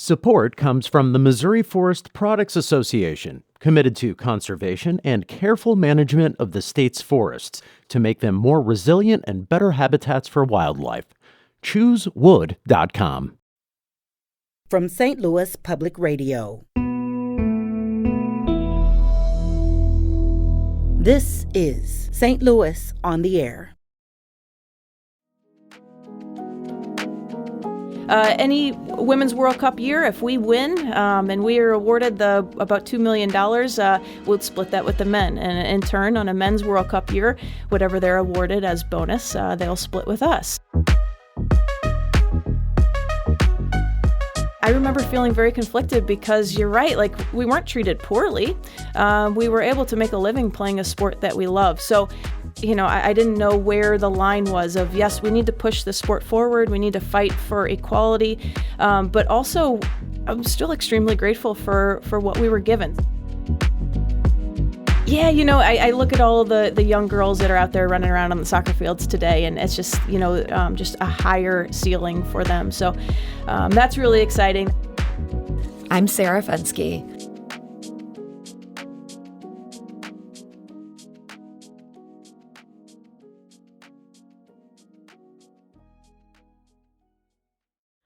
Support comes from the Missouri Forest Products Association, committed to conservation and careful management of the state's forests to make them more resilient and better habitats for wildlife. ChooseWood.com. From St. Louis Public Radio. This is St. Louis on the Air. Any Women's World Cup year, if we win and we are awarded about $2 million, we'll split that with the men. And in turn, on a Men's World Cup year, whatever they're awarded as bonus, they'll split with us. I remember feeling very conflicted because you're right, like we weren't treated poorly. We were able to make a living playing a sport that we love. So, I didn't know where the line was of, yes, we need to push the sport forward. We need to fight for equality. But also, I'm still extremely grateful for what we were given. Yeah, I look at all the young girls that are out there running around on the soccer fields today, and it's just, just a higher ceiling for them. So that's really exciting. I'm Sarah Fensky.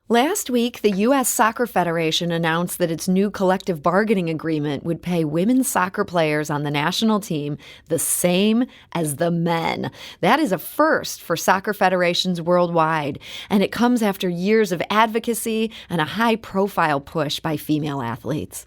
Last week, the U.S. Soccer Federation announced that its new collective bargaining agreement would pay women's soccer players on the national team the same as the men. That is a first for soccer federations worldwide, and it comes after years of advocacy and a high-profile push by female athletes.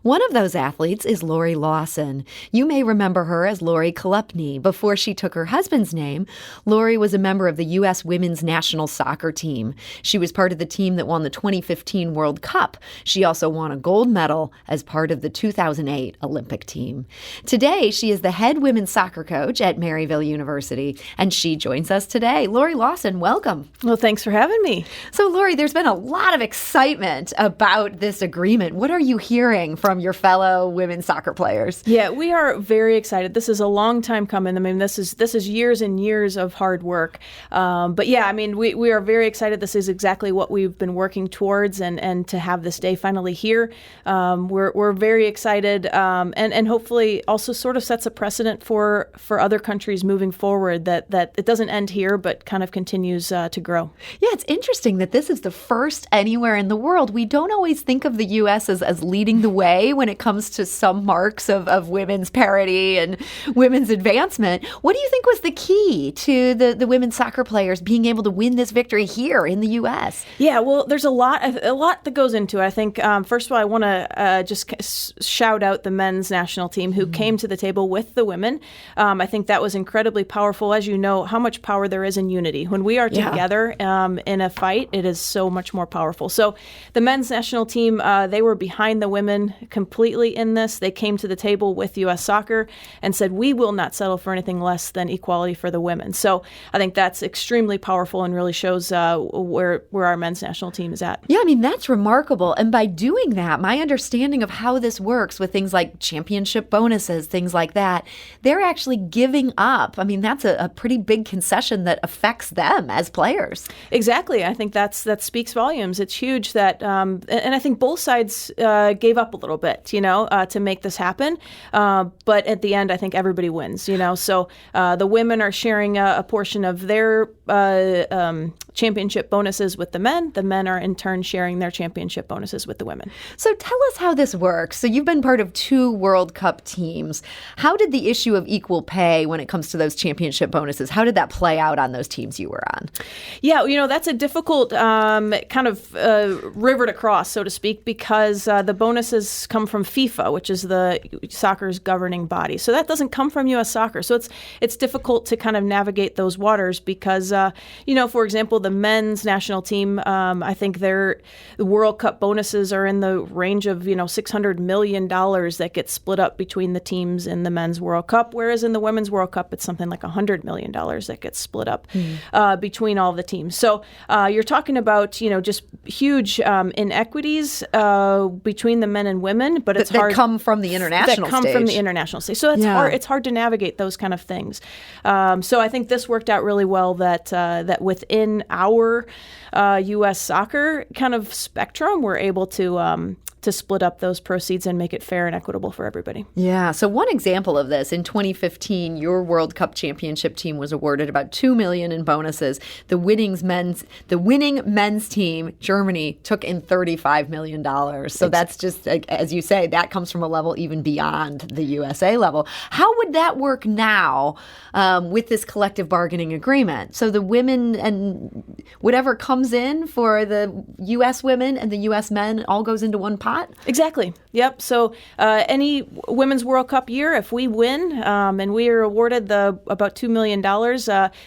One of those athletes is Lori Lawson. You may remember her as Lori Kolupny. Before she took her husband's name, Lori was a member of the U.S. women's national soccer team. She was part of the team that won the 2015 World Cup. She also won a gold medal as part of the 2008 Olympic team. Today, she is the head women's soccer coach at Maryville University, and she joins us today. Lori Lawson, welcome. Well, thanks for having me. So, Lori, there's been a lot of excitement about this agreement. What are you hearing from your fellow women's soccer players? Yeah, we are very excited. This is a long time coming. I mean, this is years and years of hard work. But yeah, I mean, we are very excited. This is exactly what we've been working towards, and to have this day finally here, we're very excited, and hopefully also sort of sets a precedent for other countries moving forward, that it doesn't end here, but kind of continues to grow. Yeah, it's interesting that this is the first anywhere in the world. We don't always think of the U.S. as leading the way when it comes to some marks of women's parity and women's advancement. What do you think was the key to the women's soccer players being able to win this victory here in the U.S.? Yeah, well, there's a lot that goes into it. I think, first of all, I want to just shout out the men's national team who came to the table with the women. I think that was incredibly powerful. As you know, how much power there is in unity. When we are together in a fight, it is so much more powerful. So the men's national team, they were behind the women completely in this. They came to the table with U.S. Soccer and said, we will not settle for anything less than equality for the women. So I think that's extremely powerful and really shows where our men's national team is at. Yeah, I mean, that's remarkable. And by doing that, my understanding of how this works with things like championship bonuses, things like that, they're actually giving up. I mean, that's a pretty big concession that affects them as players. Exactly. I think that speaks volumes. It's huge that, and I think both sides gave up a little bit, to make this happen. But at the end, I think everybody wins, So the women are sharing a portion of their championship bonuses with the men. The men are in turn sharing their championship bonuses with the women. So tell us how this works. So you've been part of 2 World Cup teams. How did the issue of equal pay when it comes to those championship bonuses, how did that play out on those teams you were on? Yeah, that's a difficult kind of river to cross, so to speak, because the bonuses come from FIFA, which is the soccer's governing body. So that doesn't come from U.S. Soccer. So it's difficult to kind of navigate those waters because, for example, the men's national team, I think the World Cup bonuses are in the range of, $600 million that get split up between the teams in the men's World Cup, whereas in the women's World Cup, it's something like $100 million that gets split up between all the teams. So you're talking about, just huge inequities between the men's men and women, but it's hard. That come from the international That come stage. from the international stage. So it's hard. It's hard to navigate those kind of things. So I think this worked out really well that within our U.S. soccer kind of spectrum, we're able to split up those proceeds and make it fair and equitable for everybody. Yeah. So one example of this, in 2015, your World Cup championship team was awarded about $2 million in bonuses. The winning men's team, Germany, took in $35 million. So that's just, as you say, that comes from a level even beyond the USA level. How would that work now with this collective bargaining agreement? So the women and whatever comes in for the U.S. women and the U.S. men all goes into one pot? Exactly. Yep. So any Women's World Cup year, if we win and we are awarded about $2 million,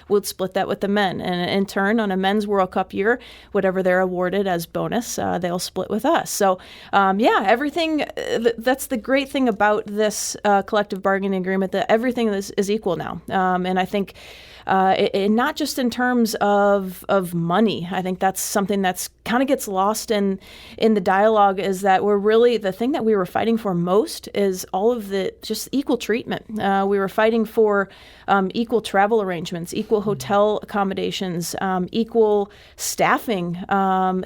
we'll split that with the men. And in turn, on a Men's World Cup year, whatever they're awarded as bonus, they'll split with us. So everything, that's the great thing about this collective bargaining agreement, that everything is equal now. And I think not just in terms of money. I think that's something that's kind of gets lost in the dialogue, is that we're really, the thing that we were fighting for most is all of the just equal treatment. We were fighting for equal travel arrangements, equal hotel accommodations, equal staffing,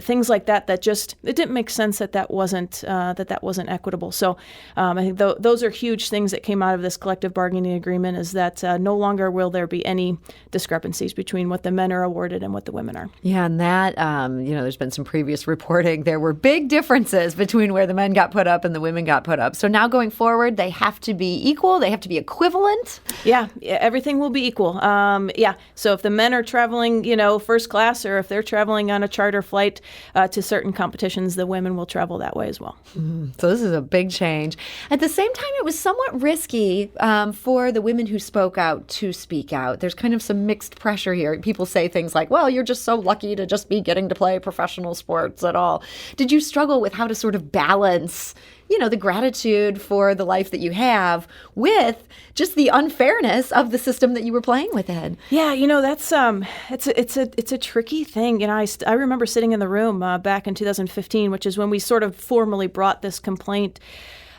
things like that. That just, it didn't make sense that wasn't equitable. So I think those are huge things that came out of this collective bargaining agreement, is that no longer will there be any discrepancies between what the men are awarded and what the women are. Yeah, and that, there's been some previous reporting. There were big differences between where the men got put up and the women got put up. So now going forward, they have to be equal. They have to be equivalent. Yeah, everything will be equal. So if the men are traveling, first class, or if they're traveling on a charter flight to certain competitions, the women will travel that way as well. So this is a big change. At the same time, it was somewhat risky for the women who spoke out to speak out. There's kind of some mixed pressure here. People say things like, well, you're just so lucky to just be getting to play professional sports at all. Did you struggle with how to sort of balance, the gratitude for the life that you have with just the unfairness of the system that you were playing within? Yeah, that's it's a tricky thing. I remember sitting in the room back in 2015, which is when we sort of formally brought this complaint.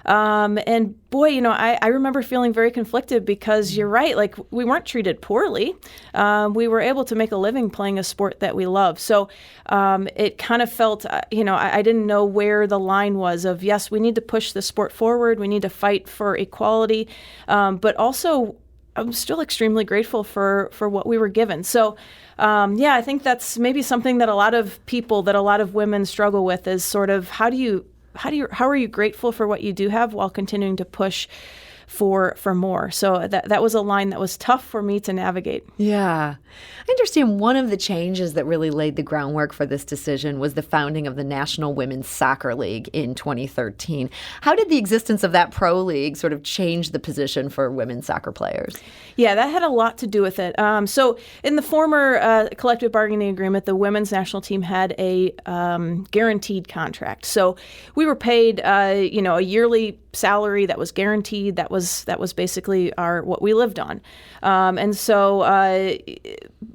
And boy, I remember feeling very conflicted, because you're right, like, we weren't treated poorly. We were able to make a living playing a sport that we love. So it kind of felt, I didn't know where the line was of, yes, we need to push the sport forward. We need to fight for equality. But also, I'm still extremely grateful for what we were given. So, I think that's maybe something that a lot of women struggle with, is sort of, how are you grateful for what you do have while continuing to push for more? So that was a line that was tough for me to navigate. Yeah. I understand one of the changes that really laid the groundwork for this decision was the founding of the National Women's Soccer League in 2013. How did the existence of that pro league sort of change the position for women's soccer players? Yeah, that had a lot to do with it. So in the former collective bargaining agreement, the women's national team had a guaranteed contract. So we were paid, a yearly salary that was guaranteed. That was basically what we lived on.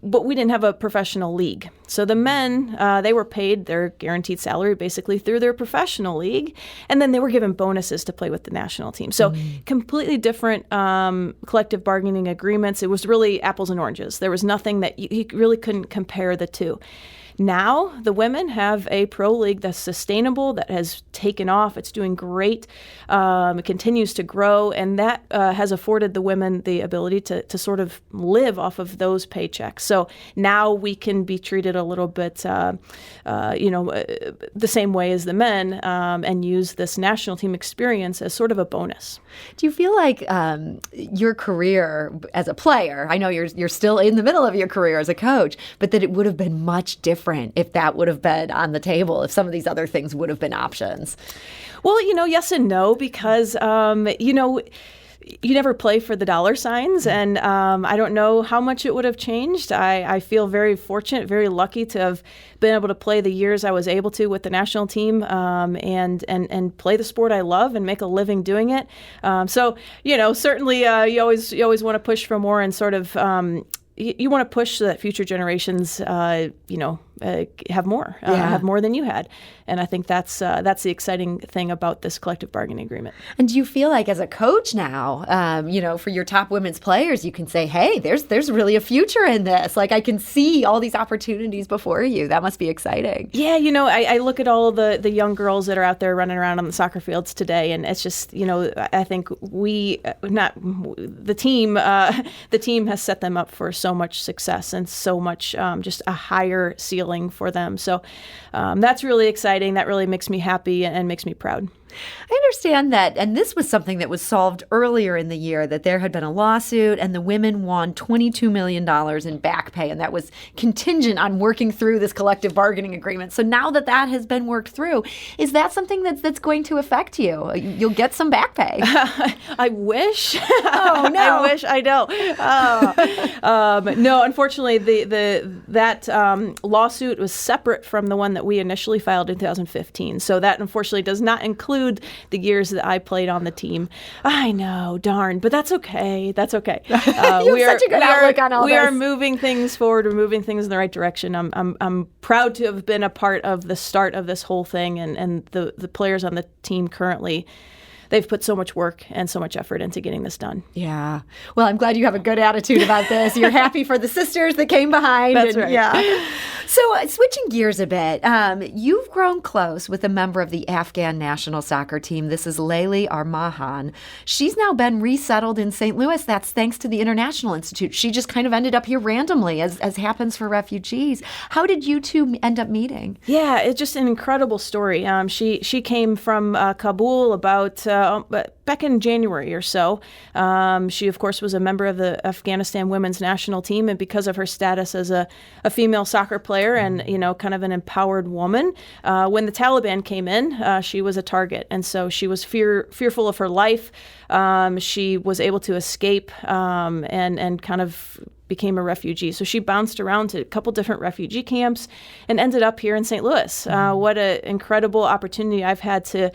But we didn't have a professional league. So the men, they were paid their guaranteed salary basically through their professional league, and then they were given bonuses to play with the national team. So completely different collective bargaining agreements. It was really apples and oranges. There was nothing that you really couldn't compare the two. Now, the women have a pro league that's sustainable, that has taken off. It's doing great. It continues to grow, and that has afforded the women the ability to sort of live off of those paychecks. So now we can be treated a little bit, the same way as the men, and use this national team experience as sort of a bonus. Do you feel like your career as a player, I know you're still in the middle of your career as a coach, but that it would have been much different if that would have been on the table, if some of these other things would have been options? Well, yes and no, because, you never play for the dollar signs, and I don't know how much it would have changed. I feel very fortunate, very lucky to have been able to play the years I was able to with the national team, and play the sport I love and make a living doing it. Certainly you always want to push for more, and sort of you want to push so that future generations, have more, have more than you had. And I think that's the exciting thing about this collective bargaining agreement. And do you feel like as a coach now, for your top women's players, you can say, hey, there's really a future in this. Like I can see all these opportunities before you. That must be exciting. Yeah, I look at all the young girls that are out there running around on the soccer fields today, and it's just, I think the team has set them up for so much success and so much just a higher ceiling for them. So that's really exciting. That really makes me happy and makes me proud. I understand that, and this was something that was solved earlier in the year, that there had been a lawsuit and the women won $22 million in back pay, and that was contingent on working through this collective bargaining agreement. So now that has been worked through, is that something that's going to affect you? You'll get some back pay. I wish. Oh, no. I wish. I don't. No, unfortunately, that lawsuit was separate from the one that we initially filed in 2015. So that, unfortunately, does not include the years that I played on the team. I know, darn, but that's okay. That's okay. You have such a good outlook on all this. We are moving things forward. We're moving things in the right direction. I'm proud to have been a part of the start of this whole thing, and the players on the team currently, they've put so much work and so much effort into getting this done. Yeah. Well, I'm glad you have a good attitude about this. You're happy for the sisters that came behind. That's right. Yeah. So switching gears a bit, you've grown close with a member of the Afghan national soccer team. This is Layli Armahan. She's now been resettled in St. Louis. That's thanks to the International Institute. She just kind of ended up here randomly, as happens for refugees. How did you two end up meeting? Yeah, it's just an incredible story. She came from Kabul about back in January or so. She, of course, was a member of the Afghanistan women's national team, and because of her status as a female soccer player and, kind of an empowered woman, when the Taliban came in, she was a target. And so she was fearful of her life. She was able to escape and kind of became a refugee. So she bounced around to a couple different refugee camps and ended up here in St. Louis. What an incredible opportunity I've had to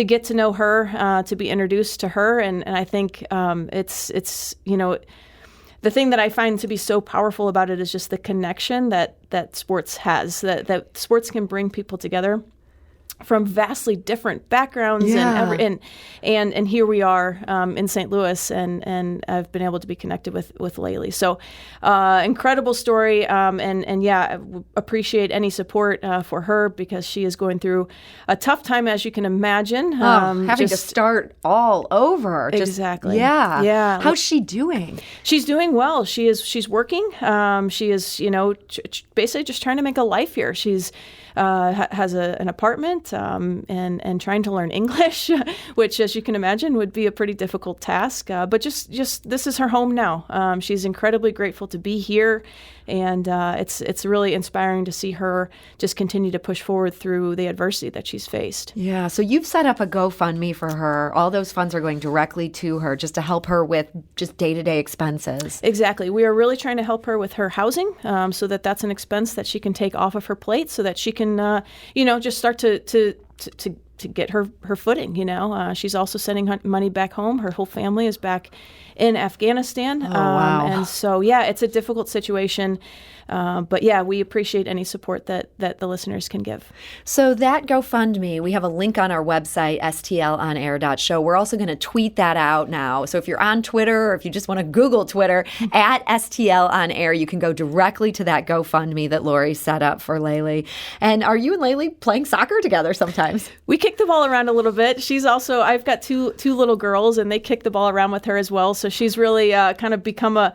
get to know her, to be introduced to her. And I think it's the thing that I find to be so powerful about it is just the connection that sports has, that sports can bring people together from vastly different backgrounds, and here we are in St. Louis, and I've been able to be connected with Layli. So incredible story, and appreciate any support for her, because she is going through a tough time, as you can imagine. Having to start all over. Exactly. Yeah. How's she doing? She's doing well. She's working. She is, basically just trying to make a life here. She's has an apartment and trying to learn English, which, as you can imagine, would be a pretty difficult task. But just this is her home now. She's incredibly grateful to be here, and it's really inspiring to see her just continue to push forward through the adversity that she's faced. Yeah. So you've set up a GoFundMe for her. All those funds are going directly to her, just to help her with just day-to-day expenses. Exactly. We are really trying to help her with her housing, so that's an expense that she can take off of her plate, so that she can just start to get her footing. She's also sending money back home. Her whole family is back in Afghanistan. Wow. And so, it's a difficult situation. But we appreciate any support that the listeners can give. So that GoFundMe, we have a link on our website, stlonair.show. We're also going to tweet that out now. So if you're on Twitter, or if you just want to Google Twitter, at STLOnAir, you can go directly to that GoFundMe that Lori set up for Layli. And are you and Layli playing soccer together sometimes? We kick the ball around a little bit. She's also, I've got two little girls, and they kick the ball around with her as well. So she's really kind of become a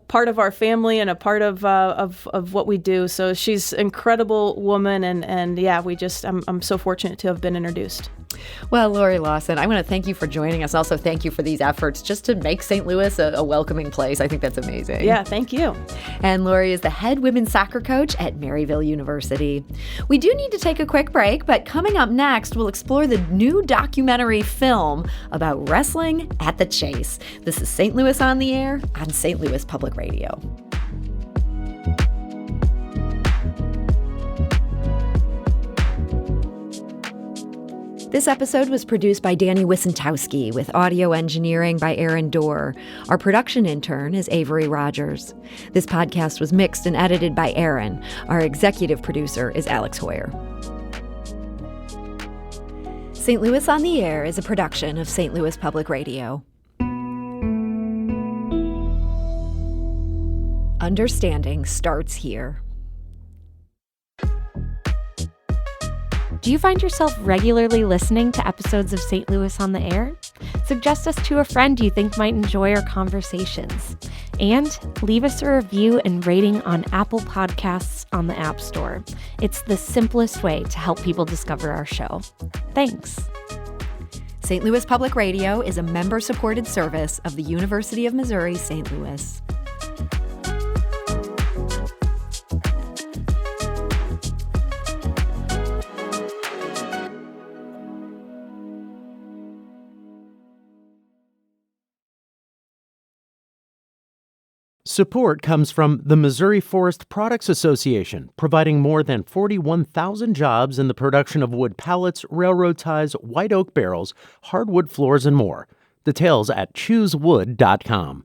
part of our family and a part of what we do. So she's an incredible woman, and I'm so fortunate to have been introduced. Well, Lori Lawson, I want to thank you for joining us. Also, thank you for these efforts just to make St. Louis a welcoming place. I think that's amazing. Yeah, thank you. And Lori is the head women's soccer coach at Maryville University. We do need to take a quick break, but coming up next, we'll explore the new documentary film about wrestling at the Chase. This is St. Louis on the Air on St. Louis Public Radio. This episode was produced by Danny Wissentowski with audio engineering by Aaron Dorr. Our production intern is Avery Rogers. This podcast was mixed and edited by Aaron. Our executive producer is Alex Hoyer. St. Louis on the Air is a production of St. Louis Public Radio. Understanding starts here. Do you find yourself regularly listening to episodes of St. Louis on the Air? Suggest us to a friend you think might enjoy our conversations. And leave us a review and rating on Apple Podcasts on the App Store. It's the simplest way to help people discover our show. Thanks. St. Louis Public Radio is a member-supported service of the University of Missouri, St. Louis. Support comes from the Missouri Forest Products Association, providing more than 41,000 jobs in the production of wood pallets, railroad ties, white oak barrels, hardwood floors, and more. Details at choosewood.com.